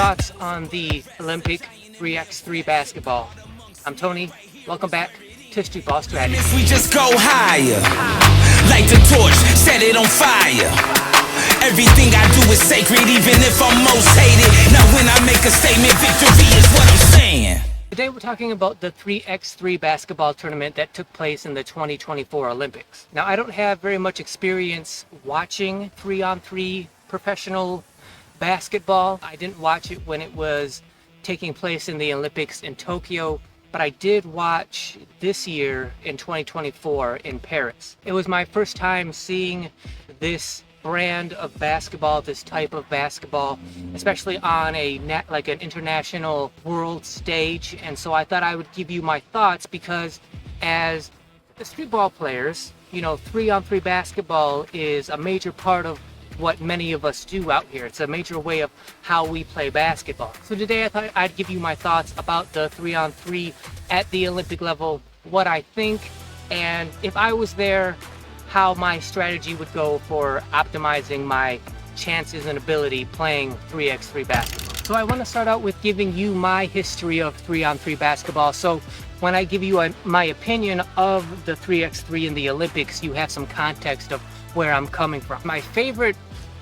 thoughts on the Olympic 3x3 basketball. I'm Tony. Welcome back to Streetball Strategy. We just go higher, like the torch, set it on fire. Everything I do is sacred, even if I'm most hated. Now when I make a statement, victory is what I'm saying. Today we're talking about the 3x3 basketball tournament that took place in the 2024 Olympics. Now I don't have very much experience watching 3-on-3 professional basketball. I didn't watch it when it was taking place in the Olympics in Tokyo, but I did watch this year in 2024 in Paris. It was my first time seeing this brand of basketball, this type of basketball, especially on an international world stage. And so I thought I would give you my thoughts, because as the streetball players, 3-on-3 basketball is a major part of what many of us do out here. It's a major way of how we play basketball. So today I thought I'd give you my thoughts about the 3-on-3 at the Olympic level, what I think, and if I was there, how my strategy would go for optimizing my chances and ability playing 3x3 basketball. So I want to start out with giving you my history of 3-on-3 basketball. So when I give you my opinion of the 3x3 in the Olympics, you have some context of where I'm coming from. My favorite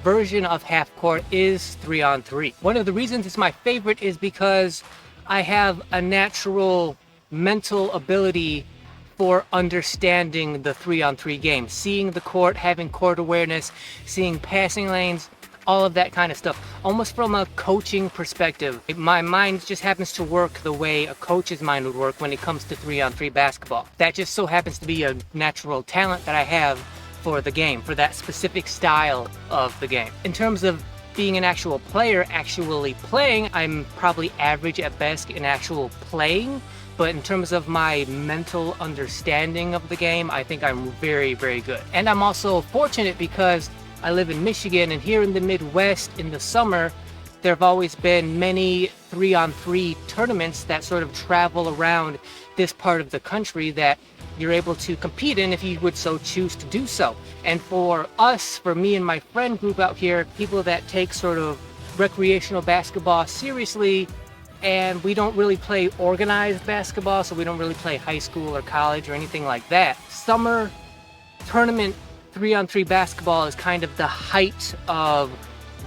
version of half court is 3-on-3. One of the reasons it's my favorite is because I have a natural mental ability for understanding the 3-on-3 game, seeing the court, having court awareness, seeing passing lanes, all of that kind of stuff. Almost from a coaching perspective, my mind just happens to work the way a coach's mind would work when it comes to 3-on-3 basketball. That just so happens to be a natural talent that I have for the game, for that specific style of the game. In terms of being an actual player, actually playing, I'm probably average at best in actual playing. But in terms of my mental understanding of the game, I think I'm very, very good. And I'm also fortunate because I live in Michigan, and here in the Midwest in the summer, there have always been many 3-on-3 tournaments that sort of travel around this part of the country that you're able to compete in if you would so choose to do so. And for us, for me and my friend group out here, people that take sort of recreational basketball seriously, and we don't really play organized basketball, so we don't really play high school or college or anything like that. Summer tournament 3-on-3 basketball is kind of the height of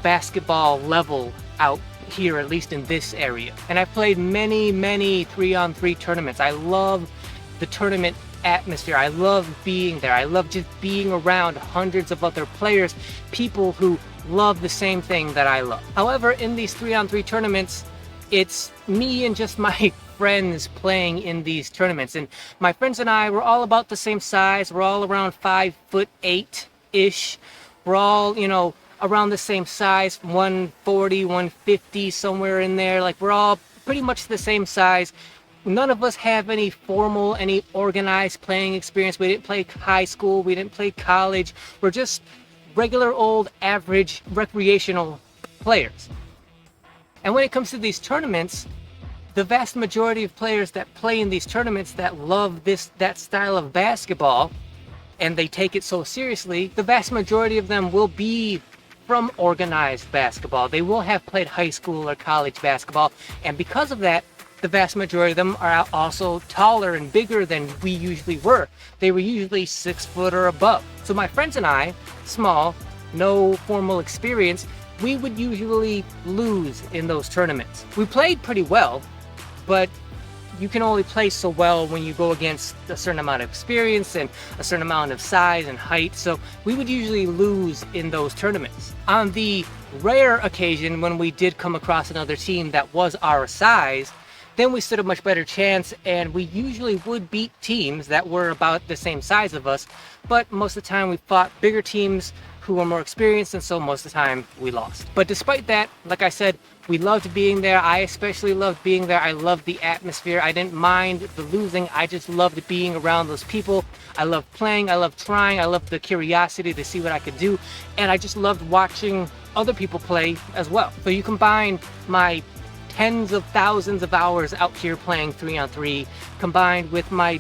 basketball level out here, at least in this area. And I've played many 3-on-3 tournaments. I love the tournament atmosphere. I love being there. I love just being around hundreds of other players, people who love the same thing that I love. However, in these 3-on-3 tournaments, it's me and just my friends playing in these tournaments. And my friends and I, we're all about the same size. We're all around 5'8"-ish. We're all, around the same size, 140, 150, somewhere in there. Like, we're all pretty much the same size. None of us have any formal, any organized playing experience. We didn't play high school. We didn't play college. We're just regular old average recreational players. And when it comes to these tournaments, the vast majority of players that play in these tournaments that love that style of basketball, and they take it so seriously, the vast majority of them will be from organized basketball. They will have played high school or college basketball, and because of that, the vast majority of them are also taller and bigger than we usually were. They were usually 6 foot or above. So my friends and I, small, no formal experience, we would usually lose in those tournaments. We played pretty well, but you can only play so well when you go against a certain amount of experience and a certain amount of size and height. So we would usually lose in those tournaments. On the rare occasion when we did come across another team that was our size, then we stood a much better chance, and we usually would beat teams that were about the same size of us. But most of the time we fought bigger teams who were more experienced, and so most of the time we lost. But despite that, like I said, we loved being there. I especially loved being there. I loved the atmosphere. I didn't mind the losing. I just loved being around those people. I loved playing. I loved trying. I loved the curiosity to see what I could do. And I just loved watching other people play as well. So you combine my tens of thousands of hours out here playing 3-on-3, combined with my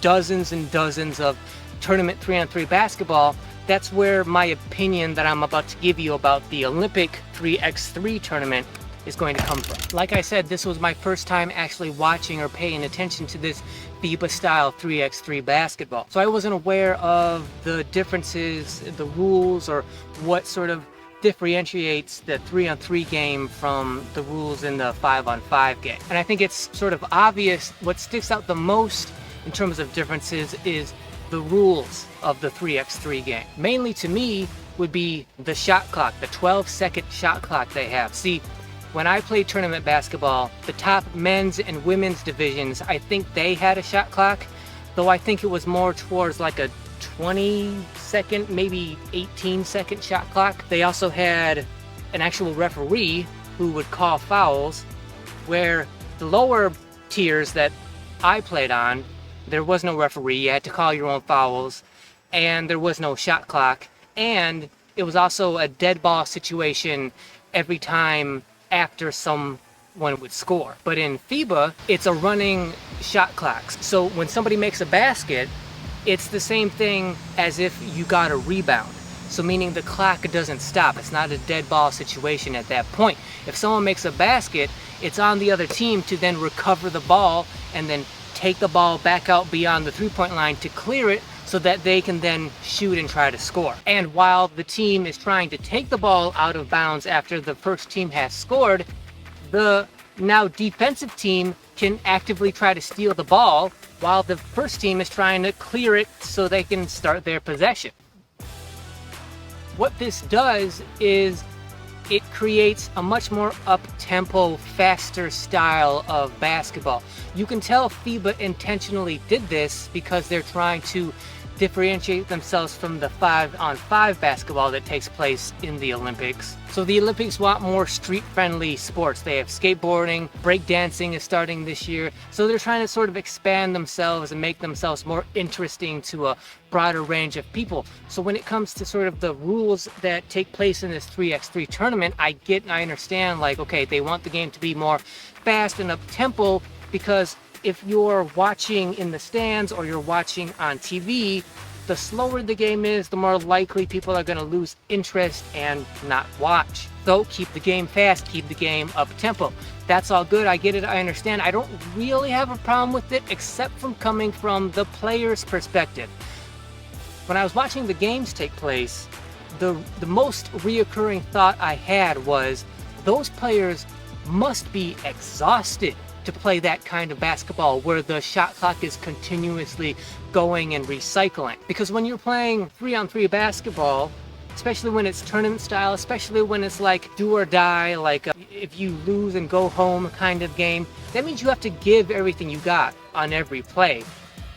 dozens and dozens of tournament 3-on-3 basketball, that's where my opinion that I'm about to give you about the Olympic 3x3 tournament is going to come from. Like I said, this was my first time actually watching or paying attention to this FIBA style 3x3 basketball. So I wasn't aware of the differences, the rules, or what sort of differentiates the 3-on-3 game from the rules in the 5-on-5 game. And I think it's sort of obvious what sticks out the most in terms of differences is the rules of the 3x3 game. Mainly to me would be the shot clock, the 12-second shot clock they have. See, when I played tournament basketball, the top men's and women's divisions, I think they had a shot clock, though I think it was more towards like a 20-second, maybe 18-second shot clock. They also had an actual referee who would call fouls, where the lower tiers that I played on, there was no referee. You had to call your own fouls, and there was no shot clock, and it was also a dead ball situation every time after someone would score. But in FIBA, it's a running shot clock. So when somebody makes a basket, it's the same thing as if you got a rebound. So meaning the clock doesn't stop. It's not a dead ball situation at that point. If someone makes a basket, it's on the other team to then recover the ball and then take the ball back out beyond the three-point line to clear it so that they can then shoot and try to score. And while the team is trying to take the ball out of bounds after the first team has scored, the now defensive team can actively try to steal the ball while the first team is trying to clear it so they can start their possession. What this does is it creates a much more up-tempo, faster style of basketball. You can tell FIBA intentionally did this because they're trying to differentiate themselves from the 5-on-5 basketball that takes place in the Olympics. So the Olympics want more street-friendly sports. They have skateboarding, breakdancing is starting this year. So they're trying to sort of expand themselves and make themselves more interesting to a broader range of people. So when it comes to sort of the rules that take place in this 3x3 tournament, I get and I understand, like, okay, they want the game to be more fast and up-tempo, because if you're watching in the stands or you're watching on TV, the slower the game is, the more likely people are going to lose interest and not watch. So keep the game fast, keep the game up-tempo. That's all good, I get it, I understand. I don't really have a problem with it, except from coming from the player's perspective. When I was watching the games take place, the most reoccurring thought I had was, those players must be exhausted to play that kind of basketball where the shot clock is continuously going and recycling. Because when you're playing 3-on-3 basketball, especially when it's tournament style, especially when it's like do or die, like if you lose and go home kind of game, that means you have to give everything you got on every play.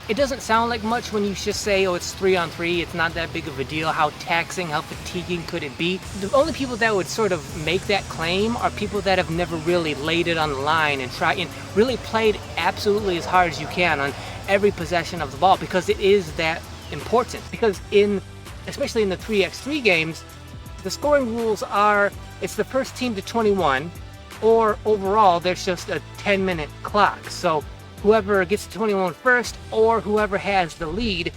It doesn't sound like much when you just say, oh, it's 3-on-3, it's not that big of a deal. How taxing, how fatiguing could it be? The only people that would sort of make that claim are people that have never really laid it on the line and tried and really played absolutely as hard as you can on every possession of the ball, because it is that important. Because especially in the 3x3 games, the scoring rules are, it's the first team to 21, or overall there's just a 10-minute clock. So whoever gets to 21 first, or whoever has the lead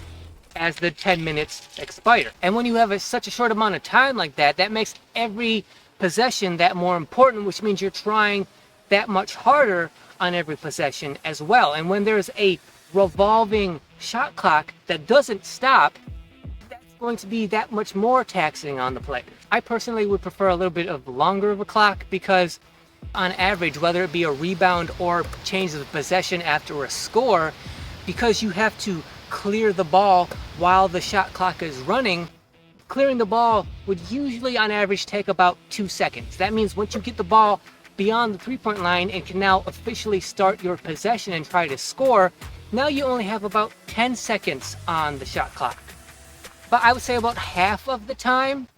as the 10 minutes expire. And when you have such a short amount of time like that, that makes every possession that more important, which means you're trying that much harder on every possession as well. And when there's a revolving shot clock that doesn't stop, that's going to be that much more taxing on the player. I personally would prefer a little bit of longer of a clock, because on average, whether it be a rebound or change of possession after a score, because you have to clear the ball while the shot clock is running, clearing the ball would usually on average take about 2 seconds. That means once you get the ball beyond the three-point line and can now officially start your possession and try to score, now you only have about 10 seconds on the shot clock. But I would say about half of the time,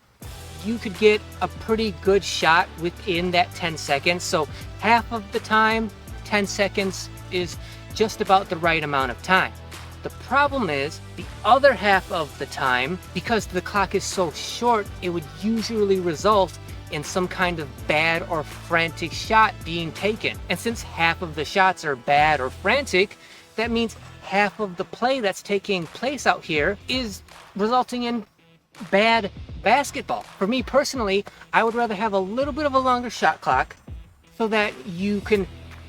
you could get a pretty good shot within that 10 seconds. So half of the time, 10 seconds is just about the right amount of time. The problem is, the other half of the time, because the clock is so short, it would usually result in some kind of bad or frantic shot being taken. And since half of the shots are bad or frantic, that means half of the play that's taking place out here is resulting in bad basketball. For me personally, I would rather have a little bit of a longer shot clock so that you can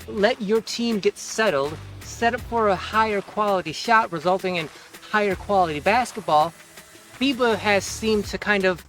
let your team get settled, set up for a higher quality shot, resulting in higher quality basketball. FIBA has seemed to kind of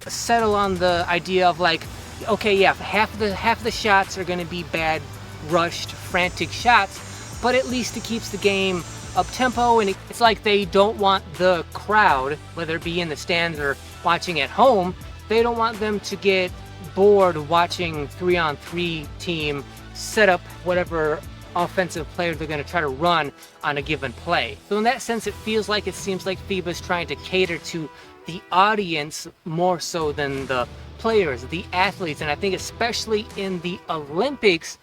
settle on the idea of like, okay, yeah, half the shots are going to be bad, rushed, frantic shots, but at least it keeps the game up tempo, and it's like they don't want the crowd, whether it be in the stands or watching at home, they don't want them to get bored watching 3-on-3 team set up whatever offensive player they're going to try to run on a given play. So in that sense, it seems like FIBA is trying to cater to the audience more so than the players, the athletes. And I think especially in the Olympics,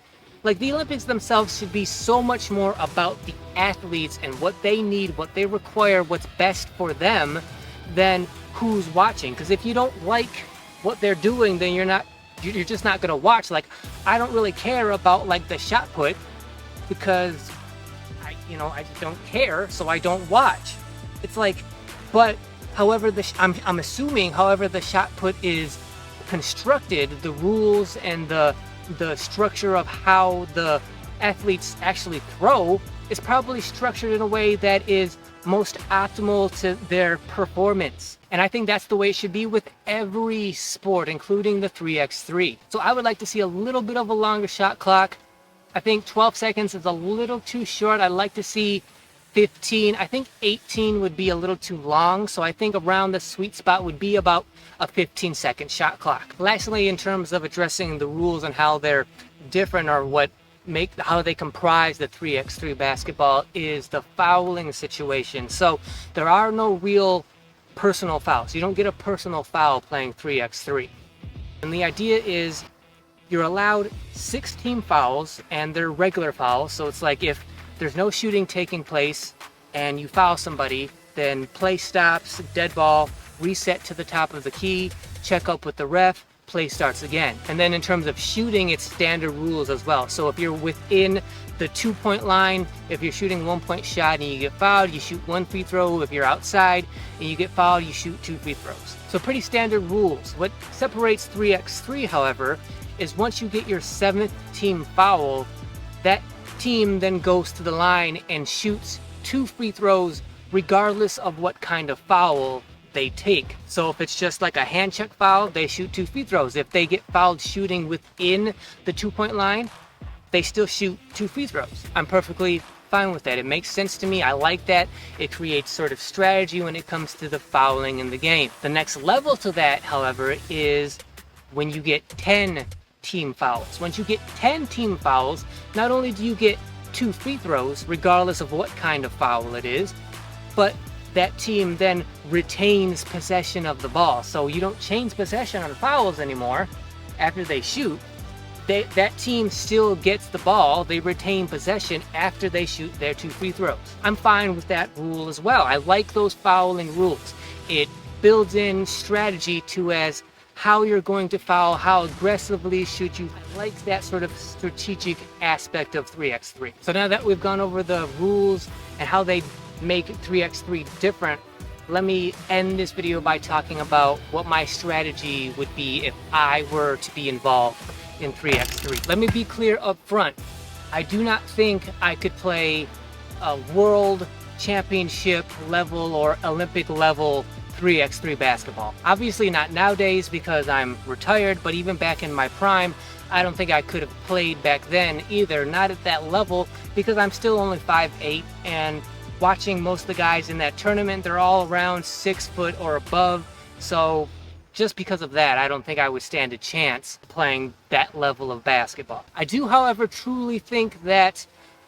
like the Olympics themselves should be so much more about the athletes and what they need, what they require, what's best for them than who's watching. Because if you don't like what they're doing, then you're just not going to watch. Like, I don't really care about like the shot put because I just don't care, so I don't watch. It's like, but however I'm assuming however the shot put is constructed, the rules and the structure of how the athletes actually throw is probably structured in a way that is most optimal to their performance. And I think that's the way it should be with every sport, including the 3x3. So I would like to see a little bit of a longer shot clock. I think 12 seconds is a little too short. I'd like to see 15. I think 18 would be a little too long. So I think around the sweet spot would be about a 15-second shot clock. Lastly, in terms of addressing the rules and how they're different or how they comprise the 3x3 basketball is the fouling situation. So there are no real personal fouls. You don't get a personal foul playing 3x3. And the idea is you're allowed 6 team fouls, and they're regular fouls. So it's like if there's no shooting taking place and you foul somebody, then play stops, dead ball, reset to the top of the key, check up with the ref, play starts again. And then in terms of shooting, it's standard rules as well. So if you're within the 2-point line, if you're shooting 1-point shot and you get fouled, you shoot 1 free throw. If you're outside and you get fouled, you shoot 2 free throws. So pretty standard rules. What separates 3x3, however, is once you get your 7th team foul, that team then goes to the line and shoots 2 free throws regardless of what kind of foul they take. So if it's just like a hand check foul, they shoot 2 free throws. If they get fouled shooting within the 2-point line, they still shoot 2 free throws. I'm perfectly fine with that. It makes sense to me. I like that. It creates sort of strategy when it comes to the fouling in the game. The next level to that, however, is when you get 10 team fouls. Once you get 10 team fouls, not only do you get 2 free throws, regardless of what kind of foul it is, but that team then retains possession of the ball. So you don't change possession on fouls anymore after they shoot. That team still gets the ball. They retain possession after they shoot their 2 free throws. I'm fine with that rule as well. I like those fouling rules. It builds in strategy to as how you're going to foul, how aggressively should you. I like that sort of strategic aspect of 3x3. So now that we've gone over the rules and how they make 3x3 different, let me end this video by talking about what my strategy would be if I were to be involved in 3x3. Let me be clear up front. I do not think I could play a world championship level or Olympic level 3x3 basketball. Obviously not nowadays because I'm retired, but even back in my prime, I don't think I could have played back then either, not at that level, because I'm still only 5'8", and watching most of the guys in that tournament, they're all around 6 foot or above. So just because of that, I don't think I would stand a chance playing that level of basketball. I do, however, truly think that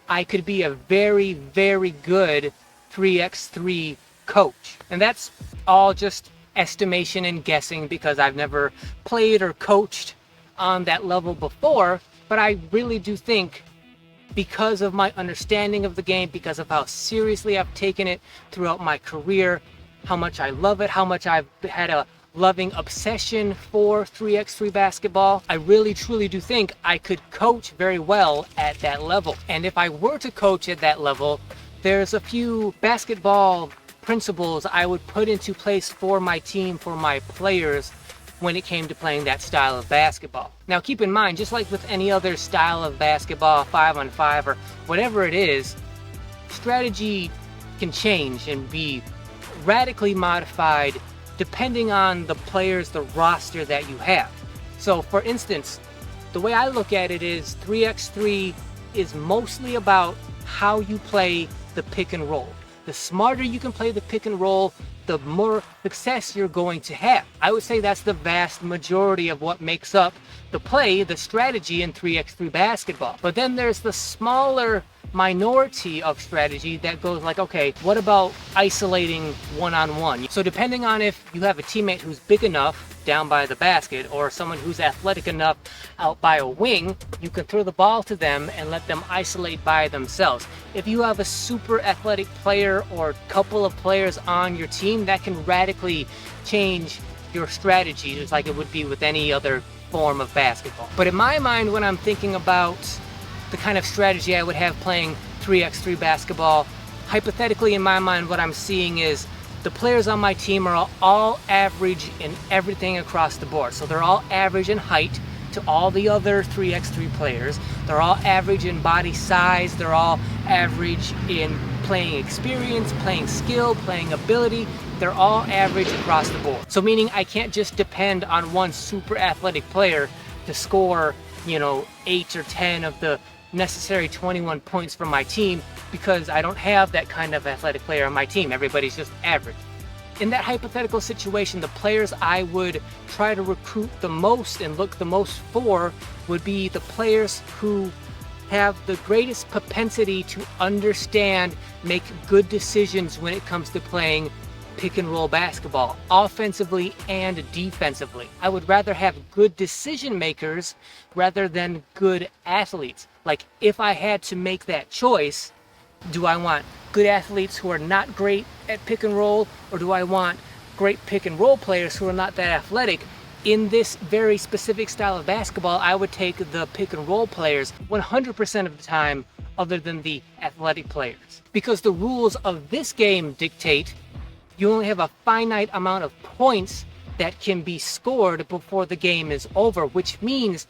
I could be a very, very good 3x3 coach. And that's all just estimation and guessing because I've never played or coached on that level before. But I really do think, because of my understanding of the game, because of how seriously I've taken it throughout my career, how much I love it, how much I've had a loving obsession for 3x3 basketball, I really truly do think I could coach very well at that level. And if I were to coach at that level, there's a few basketball principles I would put into place for my team, for my players, when it came to playing that style of basketball. Now keep in mind, just like with any other style of basketball, 5-on-5 or whatever it is, strategy can change and be radically modified depending on the players, the roster that you have. So for instance, the way I look at it is 3x3 is mostly about how you play the pick and roll. The smarter you can play the pick and roll, the more success you're going to have. I would say that's the vast majority of what makes up the play, the strategy in 3x3 basketball. But then there's the smaller minority of strategy that goes like, okay, what about isolating one-on-one? So depending on if you have a teammate who's big enough down by the basket or someone who's athletic enough out by a wing, you can throw the ball to them and let them isolate by themselves. If you have a super athletic player or couple of players on your team, that can radically change your strategy, just like it would be with any other form of basketball. But in my mind, when I'm thinking about the kind of strategy I would have playing 3x3 basketball, hypothetically in my mind what I'm seeing is the players on my team are all average in everything across the board. So they're all average in height to all the other 3x3 players. They're all average in body size. They're all average in playing experience, playing skill, playing ability. They're all average across the board. So meaning I can't just depend on one super athletic player to score, 8 or 10 of the necessary 21 points from my team, because I don't have that kind of athletic player on my team. Everybody's just average. In that hypothetical situation, the players I would try to recruit the most and look the most for would be the players who have the greatest propensity to understand, make good decisions when it comes to playing pick and roll basketball, offensively and defensively. I would rather have good decision makers rather than good athletes. Like, if I had to make that choice, do I want good athletes who are not great at pick and roll, or do I want great pick and roll players who are not that athletic? In this very specific style of basketball, I would take the pick and roll players 100% of the time, other than the athletic players. Because the rules of this game dictate you only have a finite amount of points that can be scored before the game is over, which means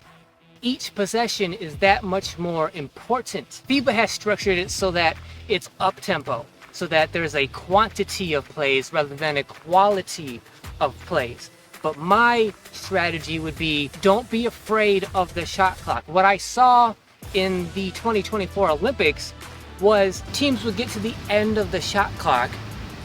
each possession is that much more important. FIBA has structured it so that it's up-tempo, so that there's a quantity of plays rather than a quality of plays. But my strategy would be, don't be afraid of the shot clock. What I saw in the 2024 Olympics was teams would get to the end of the shot clock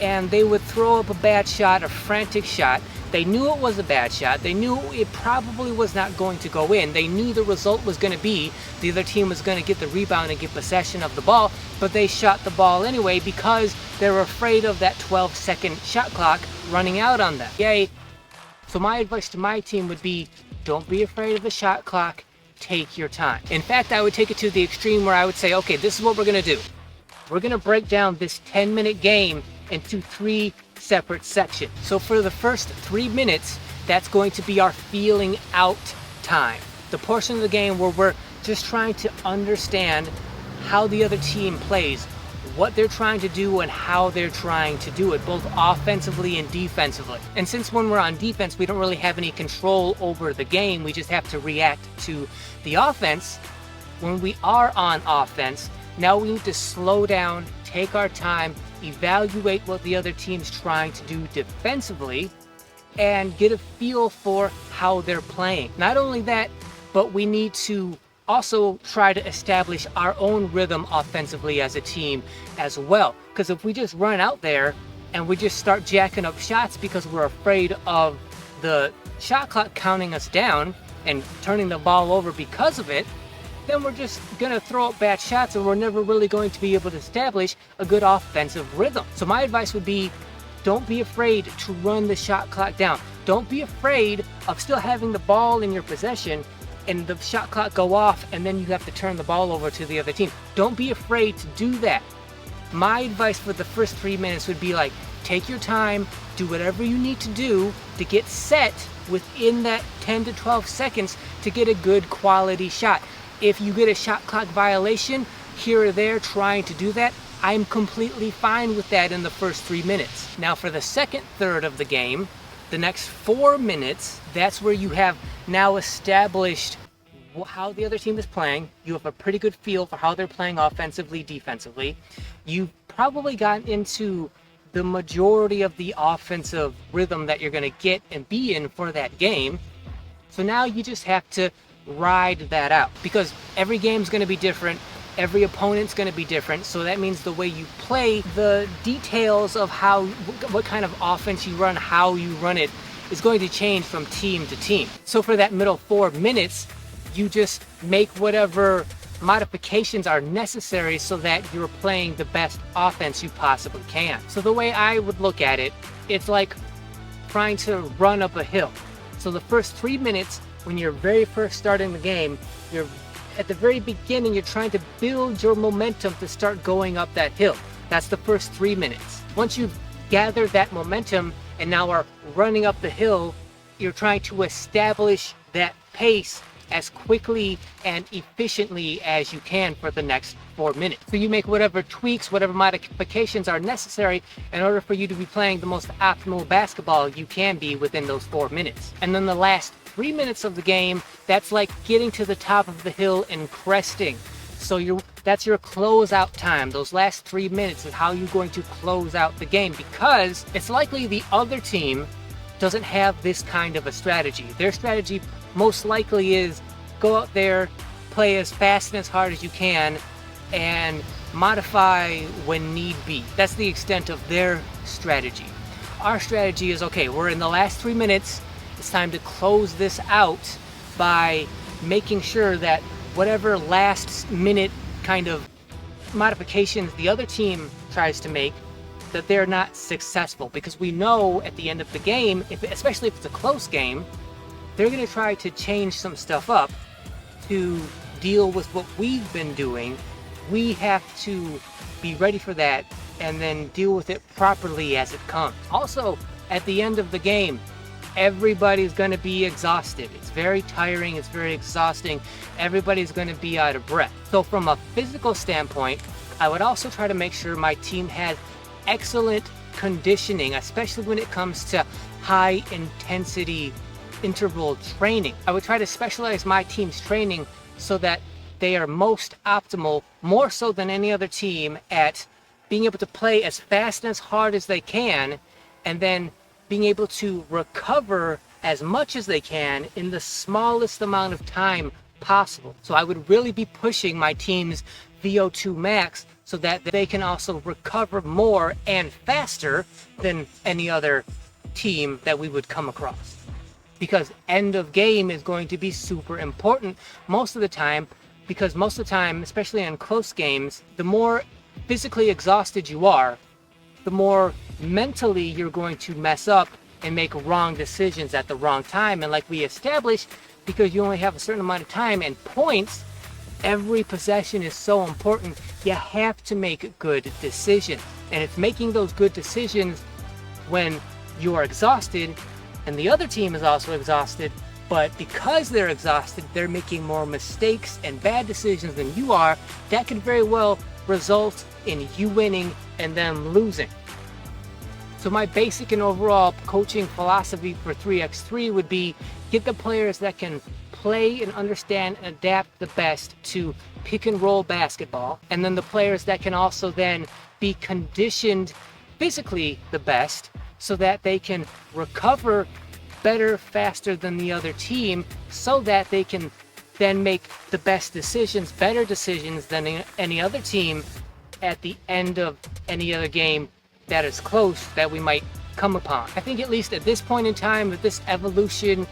and they would throw up a bad shot, a frantic shot. They knew it was a bad shot. They knew it probably was not going to go in. They knew the result was going to be the other team was going to get the rebound and get possession of the ball, but they shot the ball anyway because they were afraid of that 12-second shot clock running out on them. Yay. So my advice to my team would be, don't be afraid of the shot clock. Take your time. In fact, I would take it to the extreme where I would say, okay, this is what we're going to do. We're going to break down this 10-minute game into 3 separate sections. So for the first 3 minutes, that's going to be our feeling out time. The portion of the game where we're just trying to understand how the other team plays, what they're trying to do and how they're trying to do it, both offensively and defensively. And since when we're on defense, we don't really have any control over the game, we just have to react to the offense. When we are on offense, now we need to slow down, take our time, evaluate what the other team's trying to do defensively, and get a feel for how they're playing. Not only that, but we need to also try to establish our own rhythm offensively as a team as well. Because if we just run out there and we just start jacking up shots because we're afraid of the shot clock counting us down and turning the ball over because of it, then we're just going to throw up bad shots and we're never really going to be able to establish a good offensive rhythm. So my advice would be, don't be afraid to run the shot clock down. Don't be afraid of still having the ball in your possession and the shot clock go off and then you have to turn the ball over to the other team. Don't be afraid to do that. My advice for the first 3 minutes would be like, take your time, do whatever you need to do to get set within that 10 to 12 seconds to get a good quality shot. If you get a shot clock violation here or there trying to do that, I'm completely fine with that in the first 3 minutes. Now for the second third of the game, The next 4 minutes, that's where you have now established how the other team is playing. You have a pretty good feel for how they're playing offensively, defensively. You've probably gotten into the majority of the offensive rhythm that you're going to get and be in for that game. So now you just have to ride that out, because every game's going to be different. Every opponent's going to be different. So that means the way you play, the details of what kind of offense you run, how you run it, is going to change from team to team. So for that middle 4 minutes, you just make whatever modifications are necessary so that you're playing the best offense you possibly can. So the way I would look at it, it's like trying to run up a hill. So the first 3 minutes, when you're very first starting the game, you're at the very beginning, you're trying to build your momentum to start going up that hill. That's the first 3 minutes. Once you've gathered that momentum and now are running up the hill, you're trying to establish that pace as quickly and efficiently as you can for the next 4 minutes. So you make whatever tweaks, whatever modifications are necessary in order for you to be playing the most optimal basketball you can be within those 4 minutes. And then the last 3 minutes of the game, that's like getting to the top of the hill and cresting. So that's your closeout time. Those last 3 minutes is how you're going to close out the game, because it's likely the other team doesn't have this kind of a strategy. Their strategy most likely is go out there, play as fast and as hard as you can, and modify when need be. That's the extent of their strategy. Our strategy is, okay, we're in the last 3 minutes. It's time to close this out by making sure that whatever last minute kind of modifications the other team tries to make, that they're not successful, because we know at the end of the game, especially if it's a close game, they're going to try to change some stuff up to deal with what we've been doing. We have to be ready for that and then deal with it properly as it comes. Also, at the end of the game, everybody's going to be exhausted. It's very tiring. It's very exhausting. Everybody's going to be out of breath. So from a physical standpoint, I would also try to make sure my team has excellent conditioning, especially when it comes to high intensity interval training. I would try to specialize my team's training so that they are most optimal, more so than any other team, at being able to play as fast and as hard as they can, and then being able to recover as much as they can in the smallest amount of time possible. So I would really be pushing my team's VO2 max so that they can also recover more and faster than any other team that we would come across. Because end of game is going to be super important most of the time, because most of the time, especially in close games, the more physically exhausted you are, the more mentally you're going to mess up and make wrong decisions at the wrong time. And like we established, because you only have a certain amount of time and points, every possession is so important. You have to make good decisions. And it's making those good decisions when you are exhausted and the other team is also exhausted, but because they're exhausted, they're making more mistakes and bad decisions than you are. That could very well result in you winning and them losing. So my basic and overall coaching philosophy for 3x3 would be get the players that can play and understand and adapt the best to pick and roll basketball, and then the players that can also then be conditioned physically the best so that they can recover better, faster than the other team, so that they can then make the best decisions, better decisions than any other team at the end of any other game that is close that we might come upon. I think at least at this point in time, with this evolution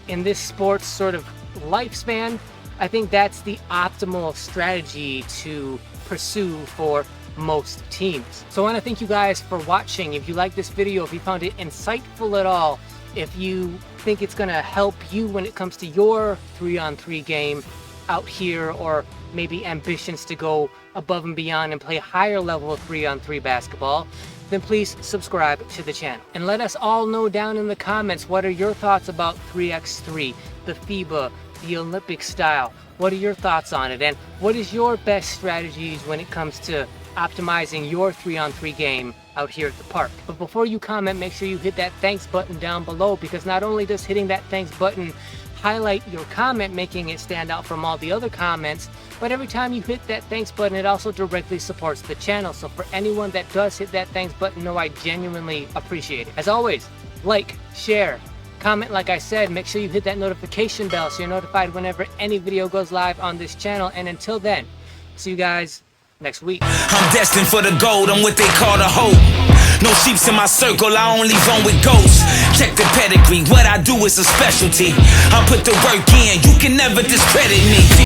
in this sport's sort of lifespan, I think that's the optimal strategy to pursue for most teams. So I want to thank you guys for watching. If you like this video, if you found it insightful at all, if you think it's going to help you when it comes to your 3-on-3 game out here, or maybe ambitions to go above and beyond and play a higher level of 3-on-3 basketball, then please subscribe to the channel. And let us all know down in the comments, what are your thoughts about 3x3, the FIBA, the Olympic style? What are your thoughts on it? And what is your best strategies when it comes to optimizing your 3-on-3 game out here at the park. But before you comment, make sure you hit that thanks button down below, because not only does hitting that thanks button highlight your comment, making it stand out from all the other comments, but every time you hit that thanks button, it also directly supports the channel. So for anyone that does hit that thanks button, know I genuinely appreciate it. As always, like, share, comment, like I said, make sure you hit that notification bell so you're notified whenever any video goes live on this channel. And until then, see you guys next week. I'm destined for the gold, I'm what they call the hope. No sheeps in my circle, I only roam with ghosts. Check the pedigree, what I do is a specialty. I put the work in, you can never discredit me.